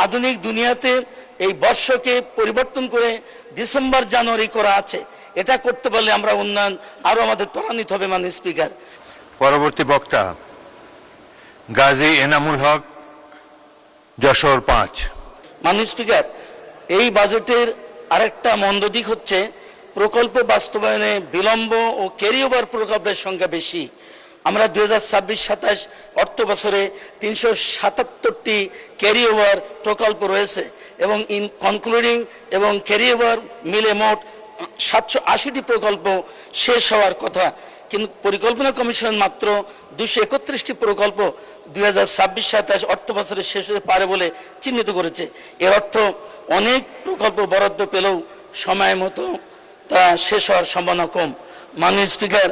আধুনিক দুনিয়াতে এই বর্ষকে পরিবর্তন করে ডিসেম্বর জানুয়ারি করা আছে। এটা করতে পারলে আমরা উন্নয়ন আরো আমাদের ত্বরান্বিত হবে। মাননীয় স্পিকার, পরবর্তী বক্তা গাজী এনামুল হক, যশোর 5। মাননীয় স্পিকার, এই বাজেটের আরেকটা মন্দ দিক হচ্ছে প্রকল্প বাস্তবায়নে বিলম্ব ও ক্যারিওভার প্রকল্পের সংখ্যা বেশি। আমরা 2026-27 অর্থ বছরে 377টি ক্যারিওভার প্রকল্প রয়েছে এবং ইন কনক্লুডিং এবং ক্যারিওভার মিলে মোট 780টি প্রকল্প শেষ হওয়ার কথা, কিন্তু পরিকল্পনা কমিশন মাত্র 231টি প্রকল্প 2026-27 অর্থ বছরে শেষ হতে পারে বলে চিহ্নিত করেছে। এর অর্থ অনেক প্রকল্প বরাদ্দ পেলেও সময় মতো তা শেষ হওয়ার সম্ভাবনা কম। মাননীয় স্পিকার,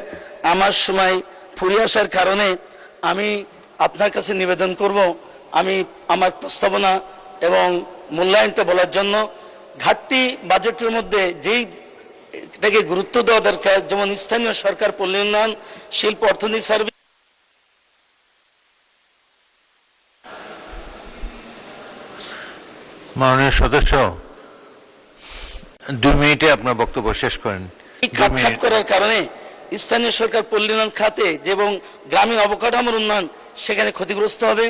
আমার সময় ফুরিয়ে আসার কারণে আমি আপনার কাছে নিবেদন করব, আমি আমার প্রস্তাবনা এবং মূল্যায়নটা বলার জন্য ঘাটতি বাজেটের মধ্যে যেই এটাকে গুরুত্ব দেওয়া দরকার, যেমন স্থানীয় সরকার, পল্লী উন্নয়ন, শিল্প, অর্থনীতি সার্ভিস। মাননীয় সদস্য, 2 মিনিটে আপনার বক্তব্য শেষ করেন। কাটছাট করার কারণে স্থানীয় সরকার, পল্লী উন্নয়ন খাতে এবং গ্রামীণ অবকাঠামোর উন্নয়ন সেখানে ক্ষতিগ্রস্ত হবে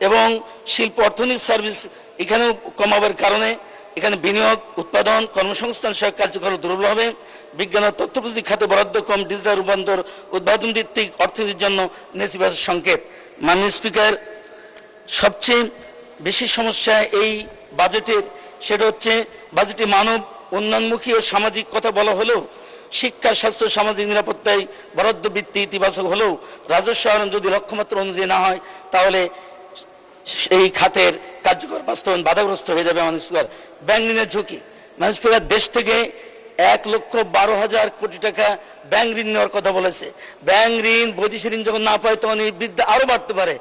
এবং শিল্প, অর্থনীতি সার্ভিস এখানেও কমাবার কারণে এখানে বিনিয়োগ, উৎপাদন, কর্মসংস্থান সহায়ক কার্যক্রম দুর্বল হবে। বিজ্ঞান ও তথ্য প্রযুক্তি খাতে বরাদ্দ কম, ডিজিটাল রূপান্তর, উৎপাদন ভিত্তিক অর্থনীতির জন্য নেতিবাচক সংকেত। মাননীয় স্পিকার, সবচেয়ে বেশি সমস্যা এই বাজেটের সেটা হচ্ছে বাজেটে মানব উন্নয়নমুখী ও সামাজিক কথা বলা হলেও শিক্ষা, স্বাস্থ্য, সামাজিক নিরাপত্তায় বরাদ্দ বৃদ্ধি ইতিবাচক হলেও রাজস্ব আহরণ যদি লক্ষ্যমাত্রা অনুযায়ী না হয় তাহলে এই খাতের কার্যকর বাস্তবায়ন বাধাগ্রস্ত হয়ে যাবে। মাননীয় স্পিকার, ব্যাংক ঋণের ঝুঁকি। মাননীয় স্পিকার, দেশ থেকে 1,12,000 কোটি টাকা ব্যাংক ঋণ নেওয়ার কথা বলেছে। ব্যাংক ঋণ, বৈদেশিক ঋণ যখন না পায় তখন এই বৃদ্ধি আরো বাড়তে পারে,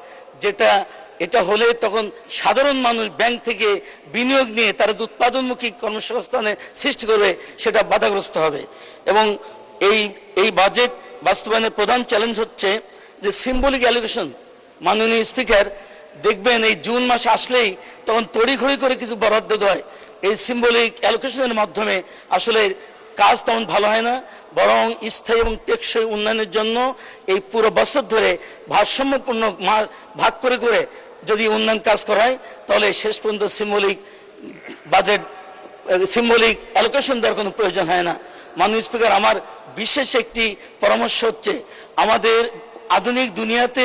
এটা হলে তখন সাধারণ মানুষ ব্যাংক থেকে বিনিয়োগ নিয়ে তারা উৎপাদনমুখী কর্মসংস্থানের সৃষ্টি করবে, সেটা বাধাগ্রস্ত হবে। এবং এই বাজেট বাস্তবায়নের প্রধান চ্যালেঞ্জ হচ্ছে যে সিম্বলিক অ্যালোকেশন। মাননীয় স্পিকার, দেখবেন এই জুন মাস আসলেই তখন তড়িঘড়ি করে কিছু বরাদ্দ দেয়। এই সিম্বলিক অ্যালোকেশনের মাধ্যমে আসলে কাজ তেমন ভালো হয় না, বরং স্থায়ী এবং টেকসই উন্নয়নের জন্য এই পুরো বছর ধরে ভারসাম্যপূর্ণ ভাগ করে করে যদি উন্নয়ন কাজ করা হয় তাহলে শেষ পর্যন্ত সিম্বলিক অ্যালোকেশন দেওয়ার কোনো প্রয়োজন হয় না। মাননীয় স্পিকার, আমার বিশেষ একটি পরামর্শ হচ্ছে আমাদের আধুনিক দুনিয়াতে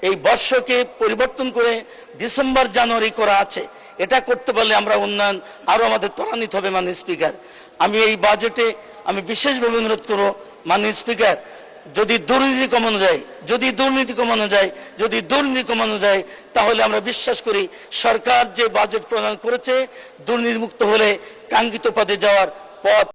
এই বর্ষকে পরিবর্তন করে ডিসেম্বর জানুয়ারি করা আছে। এটা করতে পারলে আমরা উন্নয়ন আরো আমাদের ত্বরান্বিত হবে। মাননীয় স্পিকার, আমি এই বাজেটে আমি বিশেষভাবে অনুরোধ করব, মাননীয় স্পিকার, যদি দুর্নীতি কমানো যায় তাহলে আমরা বিশ্বাস করি সরকার যে বাজেট প্রণয়ন করেছে দুর্নীতিমুক্ত হলে কাঙ্ক্ষিত পদে যাওয়ার পথ